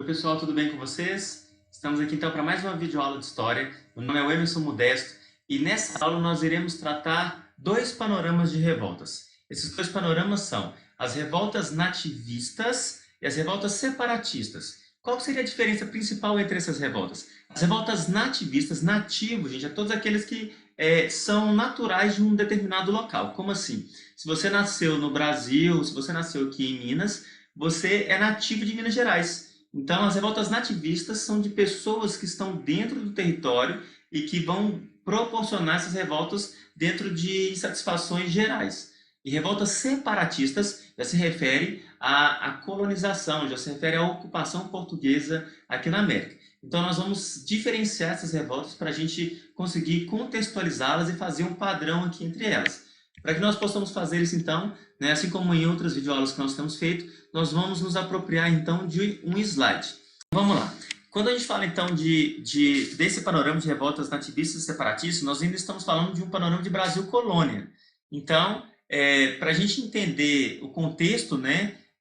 Pessoal, tudo bem com vocês? Estamos aqui então para mais uma videoaula de História. Meu nome é Emerson Modesto e nessa aula nós iremos tratar dois panoramas de revoltas. Esses dois panoramas são as revoltas nativistas e as revoltas separatistas. Qual seria a diferença principal entre essas revoltas? As revoltas nativistas, nativos, gente, é todos aqueles que são naturais de um determinado local. Como assim? Se você nasceu no Brasil, se você nasceu aqui em Minas, você é nativo de Minas Gerais. Então, as revoltas nativistas são de pessoas que estão dentro do território e que vão proporcionar essas revoltas dentro de insatisfações gerais. E revoltas separatistas já se refere à colonização, já se refere à ocupação portuguesa aqui na América. Então, nós vamos diferenciar essas revoltas para a gente conseguir contextualizá-las e fazer um padrão aqui entre elas. Para que nós possamos fazer isso, então, assim como em outras videoaulas que nós temos feito, nós vamos nos apropriar, então, de um slide. Vamos lá. Quando a gente fala, então, desse panorama de revoltas nativistas e separatistas, nós ainda estamos falando de um panorama de Brasil colônia. Então, para a gente entender o contexto,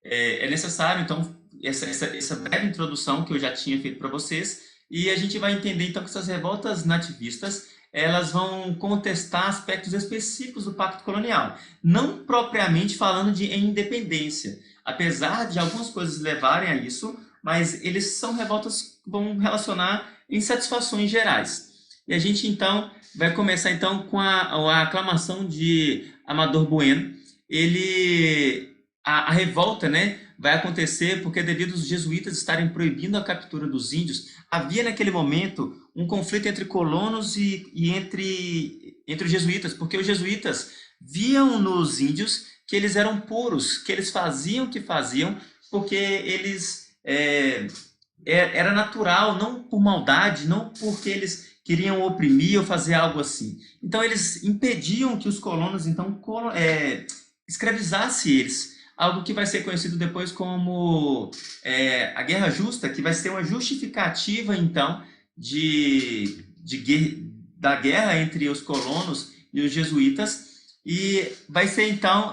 é necessário, então, essa breve introdução que eu já tinha feito para vocês, e a gente vai entender, então, que essas revoltas nativistas elas vão contestar aspectos específicos do Pacto Colonial, não propriamente falando de independência, apesar de algumas coisas levarem a isso, mas eles são revoltas que vão relacionar insatisfações gerais. E a gente, então, vai começar então com a aclamação de Amador Bueno. A revolta, vai acontecer porque devido aos jesuítas estarem proibindo a captura dos índios, havia naquele momento um conflito entre colonos e entre os jesuítas, porque os jesuítas viam nos índios que eles eram puros, que eles faziam o que faziam, porque eles era natural, não por maldade, não porque eles queriam oprimir ou fazer algo assim. Então eles impediam que os colonos então escravizassem eles. Algo que vai ser conhecido depois como a Guerra Justa, que vai ser uma justificativa, então, da guerra entre os colonos e os jesuítas, e vai ser, então,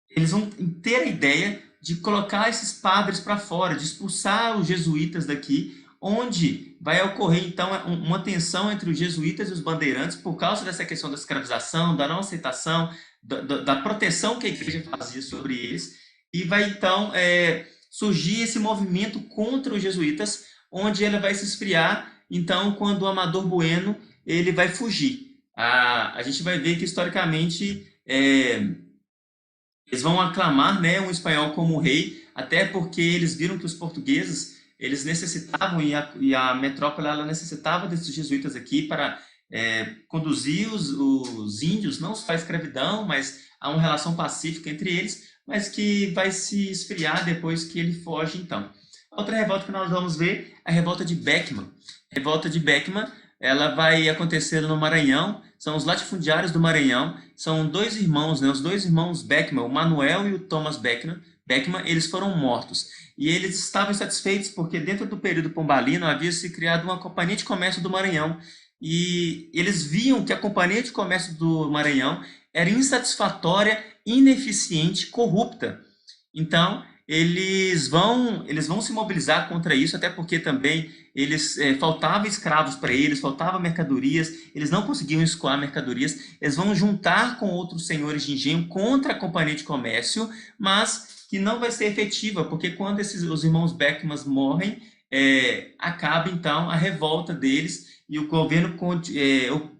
eles vão ter a ideia de colocar esses padres para fora, de expulsar os jesuítas daqui, onde vai ocorrer, então, uma tensão entre os jesuítas e os bandeirantes por causa dessa questão da escravização, da não aceitação, da proteção que a igreja fazia sobre eles, e vai então surgir esse movimento contra os jesuítas, onde ele vai se esfriar, então, quando o Amador Bueno ele vai fugir. A gente vai ver que, historicamente, eles vão aclamar um espanhol como rei, até porque eles viram que os portugueses eles necessitavam, e a metrópole ela necessitava desses jesuítas aqui para conduzir os índios, não só a escravidão, mas a uma relação pacífica entre eles, mas que vai se esfriar depois que ele foge, então. Outra revolta que nós vamos ver é a revolta de Beckman. A revolta de Beckman, ela vai acontecer no Maranhão, são os latifundiários do Maranhão, são dois irmãos, os dois irmãos Beckman, o Manuel e o Thomas Beckman, eles foram mortos. E eles estavam insatisfeitos porque dentro do período pombalino havia se criado uma companhia de comércio do Maranhão, e eles viam que a Companhia de Comércio do Maranhão era insatisfatória, ineficiente, corrupta. Então, eles vão se mobilizar contra isso, até porque também faltavam escravos para eles, faltavam mercadorias, eles não conseguiam escoar mercadorias, eles vão juntar com outros senhores de engenho contra a Companhia de Comércio, mas que não vai ser efetiva, porque quando os irmãos Beckman morrem, acaba então a revolta deles, e o governo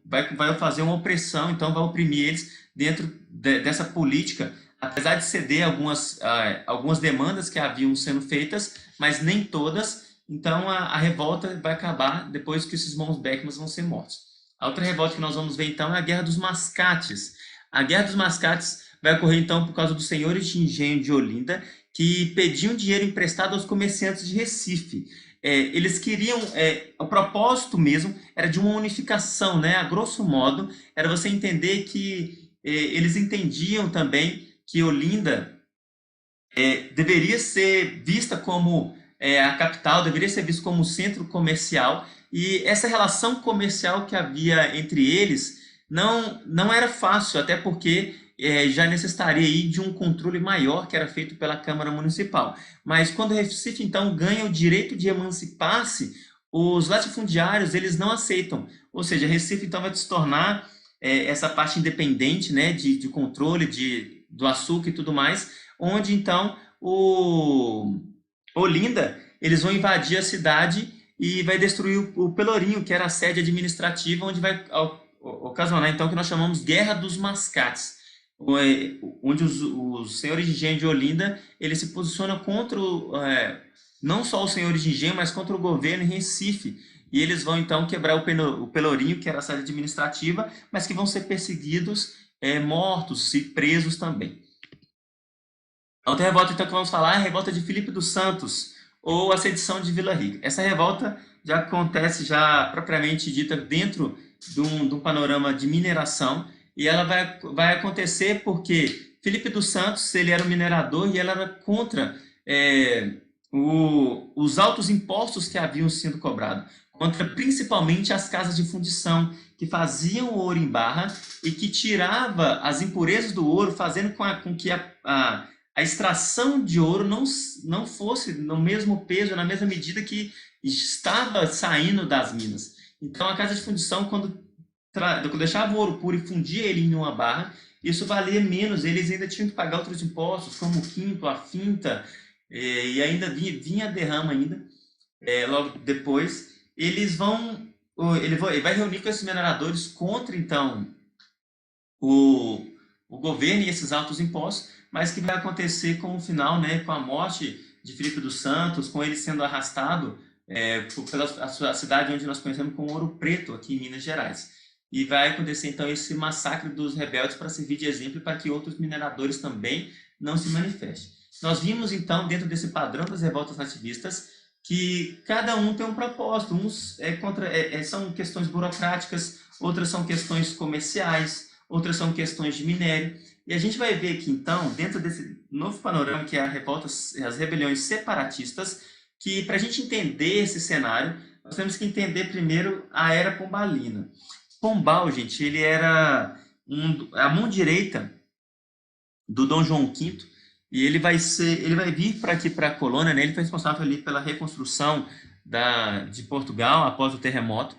vai fazer uma opressão, então vai oprimir eles dentro dessa política, apesar de ceder algumas demandas que haviam sendo feitas, mas nem todas. Então a revolta vai acabar depois que esses irmãos Beckman vão ser mortos. A outra revolta que nós vamos ver então é a Guerra dos Mascates. A Guerra dos Mascates vai ocorrer então por causa dos senhores de engenho de Olinda, que pediam dinheiro emprestado aos comerciantes de Recife. Eles queriam, o propósito mesmo era de uma unificação, a grosso modo, era você entender que eles entendiam também que Olinda deveria ser vista como a capital, deveria ser vista como centro comercial, e essa relação comercial que havia entre eles não era fácil, até porque já necessitaria aí de um controle maior que era feito pela Câmara Municipal. Mas quando Recife, então, ganha o direito de emancipar-se, os latifundiários, eles não aceitam. Ou seja, Recife, então, vai se tornar essa parte independente, né, de controle do açúcar e tudo mais, onde, então, Olinda, eles vão invadir a cidade e vai destruir o Pelourinho, que era a sede administrativa, onde vai ocasionar, então, o que nós chamamos Guerra dos Mascates, onde os senhores de engenho de Olinda, eles se posicionam contra não só os senhores de engenho, mas contra o governo em Recife. E eles vão, então, quebrar o Pelourinho, que era a sede administrativa, mas que vão ser perseguidos, mortos e presos também. A outra revolta, então, que vamos falar é a revolta de Filipe dos Santos, ou a sedição de Vila Rica. Essa revolta já acontece, já propriamente dita, dentro de um panorama de mineração, e ela vai acontecer porque Filipe dos Santos, ele era um minerador e ele era contra os altos impostos que haviam sido cobrados, contra principalmente as casas de fundição, que faziam ouro em barra e que tirava as impurezas do ouro, fazendo com que a extração de ouro não fosse no mesmo peso, na mesma medida que estava saindo das minas. Então, a casa de fundição, quando deixava o ouro puro e fundia ele em uma barra, isso valia menos, eles ainda tinham que pagar outros impostos, como o quinto, a finta, e ainda vinha a derrama ainda, logo depois. Ele vai reunir com esses mineradores contra, então, o governo e esses altos impostos, mas que vai acontecer com o final, né, com a morte de Filipe dos Santos, com ele sendo arrastado pela cidade onde nós conhecemos como Ouro Preto, aqui em Minas Gerais. E vai acontecer, então, esse massacre dos rebeldes para servir de exemplo para que outros mineradores também não se manifestem. Nós vimos, então, dentro desse padrão das revoltas nativistas, que cada um tem um propósito. Uns são questões burocráticas, outras são questões comerciais, outras são questões de minério. E a gente vai ver aqui, então, dentro desse novo panorama, que é as rebeliões separatistas, que para a gente entender esse cenário, nós temos que entender primeiro a Era Pombalina. Pombal, gente, ele era a mão direita do Dom João V, e ele vai vir para aqui, para a colônia, né? Ele foi responsável ali pela reconstrução de Portugal após o terremoto,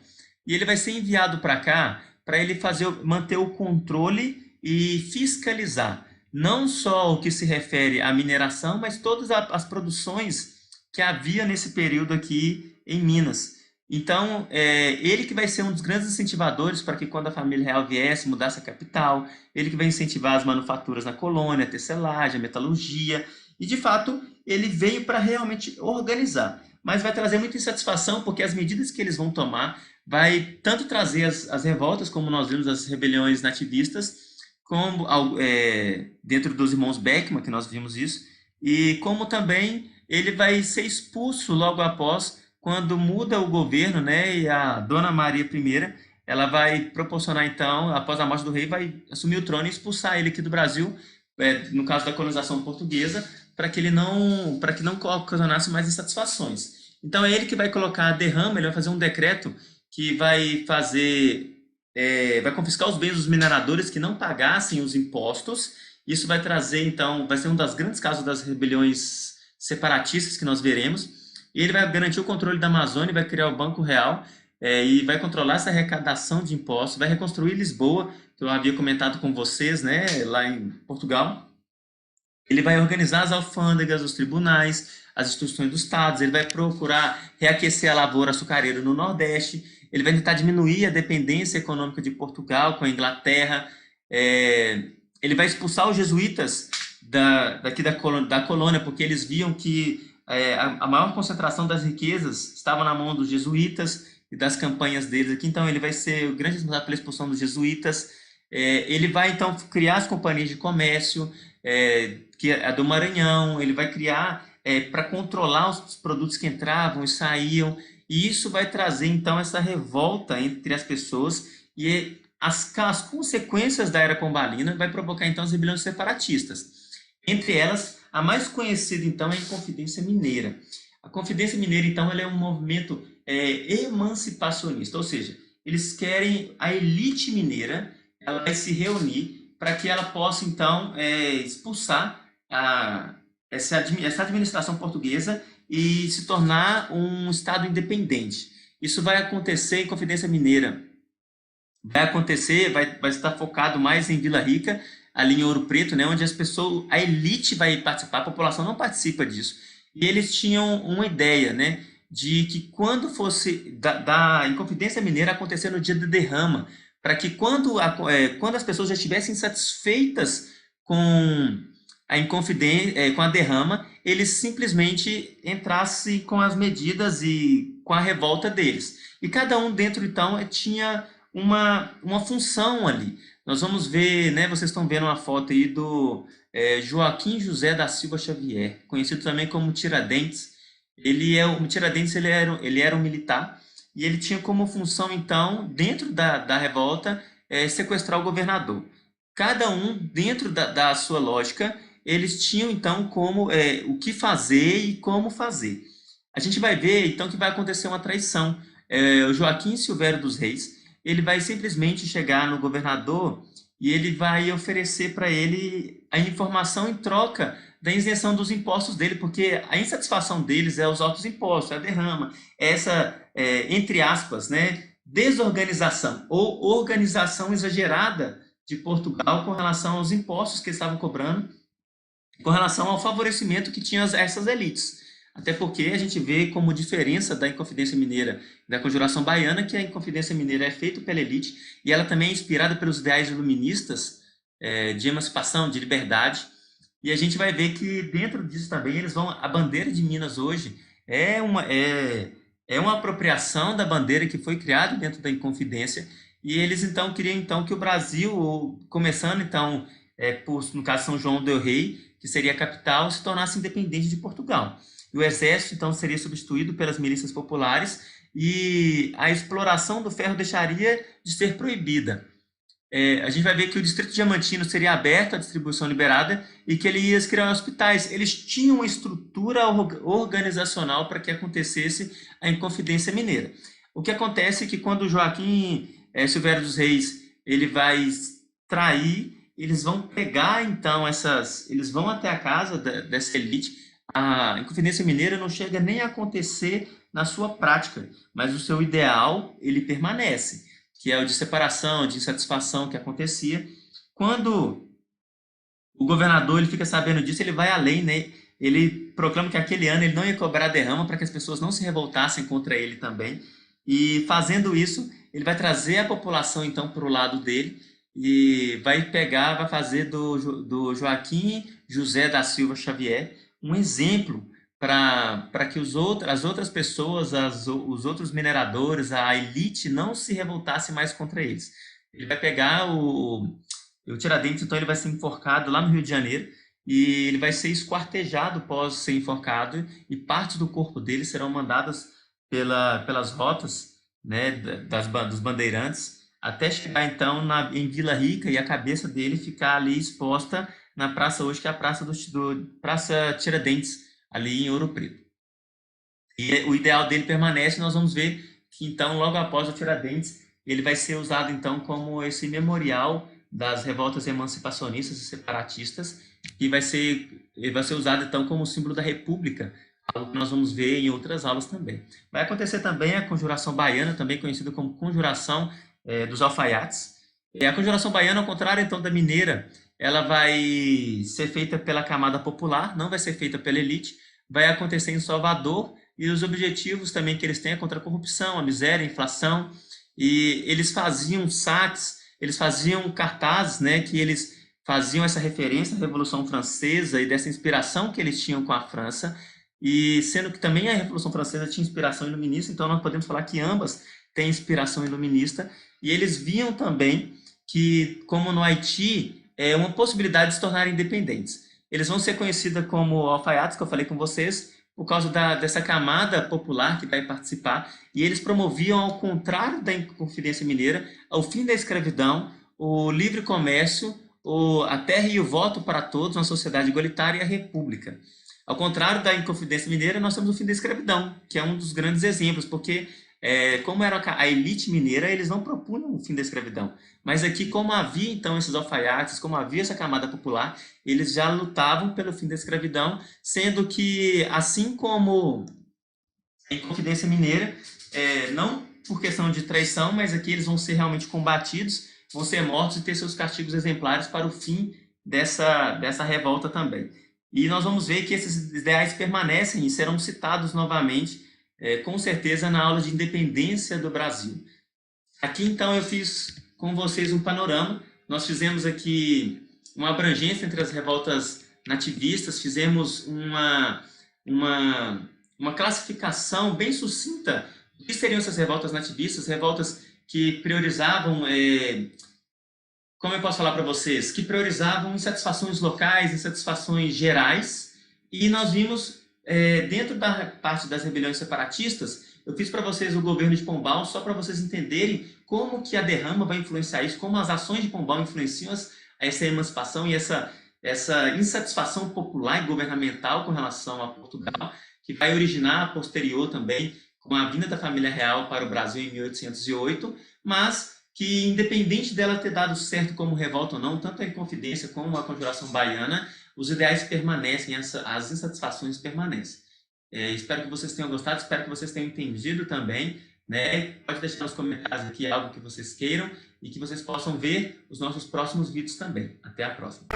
e ele vai ser enviado para cá para ele manter o controle e fiscalizar não só o que se refere à mineração, mas todas as produções que havia nesse período aqui em Minas. Então, ele que vai ser um dos grandes incentivadores para que, quando a família real viesse, mudasse a capital, ele que vai incentivar as manufaturas na colônia, a tecelagem, a metalurgia, e, de fato, ele veio para realmente organizar. Mas vai trazer muita insatisfação, porque as medidas que eles vão tomar vai tanto trazer as revoltas, como nós vimos, as rebeliões nativistas, como dentro dos irmãos Beckmann, que nós vimos isso, e como também ele vai ser expulso logo após, quando muda o governo, né, e a Dona Maria I, ela vai proporcionar, então, após a morte do rei, vai assumir o trono e expulsar ele aqui do Brasil, no caso da colonização portuguesa, para que não ocasionasse mais insatisfações. Então, é ele que vai colocar a derrama, ele vai fazer um decreto que vai confiscar os bens dos mineradores que não pagassem os impostos. Isso vai trazer, então, vai ser um dos grandes casos das rebeliões separatistas que nós veremos. E ele vai garantir o controle da Amazônia, vai criar o Banco Real, e vai controlar essa arrecadação de impostos, vai reconstruir Lisboa, que eu havia comentado com vocês, né, lá em Portugal. Ele vai organizar as alfândegas, os tribunais, as instituições dos estados, ele vai procurar reaquecer a lavoura açucareira no Nordeste, ele vai tentar diminuir a dependência econômica de Portugal com a Inglaterra, ele vai expulsar os jesuítas da colônia, porque eles viam que a maior concentração das riquezas estava na mão dos jesuítas e das campanhas deles aqui. Então, ele vai ser o grande responsável pela expulsão dos jesuítas. Ele vai, então, criar as companhias de comércio, que é a do Maranhão. Ele vai criar para controlar os produtos que entravam e saíam. E isso vai trazer, então, essa revolta entre as pessoas, e as consequências da Era Pombalina vai provocar, então, as rebeliões separatistas. Entre elas, a mais conhecida, então, é a Inconfidência Mineira. A Confidência Mineira, então, ela é um movimento emancipacionista, ou seja, eles querem, a elite mineira, ela vai se reunir para que ela possa, então, expulsar essa administração portuguesa e se tornar um Estado independente. Isso vai acontecer em Confidência Mineira. Vai acontecer, vai estar focado mais em Vila Rica, ali em Ouro Preto, né, onde as pessoas, a elite vai participar, a população não participa disso. E eles tinham uma ideia, né, de que quando fosse da Inconfidência Mineira acontecer no dia da derrama, para que quando as pessoas já estivessem satisfeitas com a Inconfidência, com a derrama, eles simplesmente entrassem com as medidas e com a revolta deles. E cada um dentro, então, tinha uma função ali. Nós vamos ver, né, vocês estão vendo uma foto aí do Joaquim José da Silva Xavier, conhecido também como Tiradentes. O Tiradentes ele era um militar e ele tinha como função, então, dentro da revolta, sequestrar o governador. Cada um, dentro da sua lógica, eles tinham, então, como o que fazer e como fazer. A gente vai ver, então, que vai acontecer uma traição. O Joaquim Silvério dos Reis, ele vai simplesmente chegar no governador e ele vai oferecer para ele a informação em troca da isenção dos impostos dele, porque a insatisfação deles é os altos impostos, é a derrama, essa, entre aspas, né, desorganização ou organização exagerada de Portugal com relação aos impostos que eles estavam cobrando, com relação ao favorecimento que tinham essas elites. Até porque a gente vê como diferença da Inconfidência Mineira e da Conjuração Baiana, que a Inconfidência Mineira é feita pela elite e ela também é inspirada pelos ideais iluministas de emancipação, de liberdade. E a gente vai ver que dentro disso também a bandeira de Minas hoje é uma apropriação da bandeira que foi criada dentro da Inconfidência e eles então queriam então que o Brasil, começando então no caso São João del Rei, que seria a capital, se tornasse independente de Portugal. E o exército, então, seria substituído pelas milícias populares e a exploração do ferro deixaria de ser proibida. A gente vai ver que o Distrito Diamantino seria aberto à distribuição liberada e que ele ia criar hospitais. Eles tinham uma estrutura organizacional para que acontecesse a Inconfidência Mineira. O que acontece é que quando o Joaquim Silvério dos Reis ele vai trair, eles vão pegar, então, eles vão até a casa dessa elite. A Inconfidência Mineira não chega nem a acontecer na sua prática, mas o seu ideal, ele permanece, que é o de separação, de insatisfação que acontecia. Quando o governador ele fica sabendo disso, ele vai além, né? Ele proclama que aquele ano ele não ia cobrar derrama para que as pessoas não se revoltassem contra ele também. E fazendo isso, ele vai trazer a população, então, para o lado dele e vai fazer do Joaquim José da Silva Xavier um exemplo para que as outras pessoas, os outros mineradores, a elite não se revoltasse mais contra eles. Ele vai pegar o Tiradentes, então ele vai ser enforcado lá no Rio de Janeiro e ele vai ser esquartejado após ser enforcado e partes do corpo dele serão mandadas pelas rotas, né, dos bandeirantes até chegar então em Vila Rica e a cabeça dele ficar ali exposta na praça hoje, que é a praça Praça Tiradentes, ali em Ouro Preto. E o ideal dele permanece, nós vamos ver que então, logo após o Tiradentes, ele vai ser usado então como esse memorial das revoltas emancipacionistas e separatistas, e ele vai ser usado então como símbolo da República, algo que nós vamos ver em outras aulas também. Vai acontecer também a Conjuração Baiana, também conhecida como Conjuração dos Alfaiates. A Conjuração Baiana, ao contrário então da mineira, ela vai ser feita pela camada popular, não vai ser feita pela elite, vai acontecer em Salvador, e os objetivos também que eles têm é contra a corrupção, a miséria, a inflação, e eles faziam saques, eles faziam cartazes, né, que eles faziam essa referência à Revolução Francesa e dessa inspiração que eles tinham com a França, e sendo que também a Revolução Francesa tinha inspiração iluminista, então nós podemos falar que ambas têm inspiração iluminista, e eles viam também que, como no Haiti, é uma possibilidade de se tornarem independentes. Eles vão ser conhecidos como alfaiates, que eu falei com vocês, por causa dessa camada popular que vai participar, e eles promoviam, ao contrário da Inconfidência Mineira, o fim da escravidão, o livre comércio, a terra e o voto para todos, uma sociedade igualitária e a república. Ao contrário da Inconfidência Mineira, nós temos o fim da escravidão, que é um dos grandes exemplos, porque como era a elite mineira, eles não propunham o fim da escravidão. Mas aqui, como havia então esses alfaiates, como havia essa camada popular, eles já lutavam pelo fim da escravidão, sendo que, assim como em Confidência Mineira, não por questão de traição, mas aqui eles vão ser realmente combatidos, vão ser mortos e ter seus castigos exemplares para o fim dessa revolta também. E nós vamos ver que esses ideais permanecem e serão citados novamente, com certeza, na aula de independência do Brasil. Aqui, então, eu fiz com vocês um panorama. Nós fizemos aqui uma abrangência entre as revoltas nativistas, fizemos uma classificação bem sucinta do que seriam essas revoltas nativistas, revoltas que priorizavam, como eu posso falar para vocês, que priorizavam insatisfações locais, insatisfações gerais, e nós vimos, dentro da parte das rebeliões separatistas, eu fiz para vocês o governo de Pombal, só para vocês entenderem como que a derrama vai influenciar isso, como as ações de Pombal influenciam essa emancipação e essa insatisfação popular e governamental com relação a Portugal, que vai originar a posterior também, com a vinda da família real para o Brasil em 1808, mas que, independente dela ter dado certo como revolta ou não, tanto a Inconfidência como a Conjuração Baiana, os ideais permanecem, as insatisfações permanecem. Espero que vocês tenham gostado, espero que vocês tenham entendido também, né? Pode deixar nos comentários aqui algo que vocês queiram e que vocês possam ver os nossos próximos vídeos também. Até a próxima!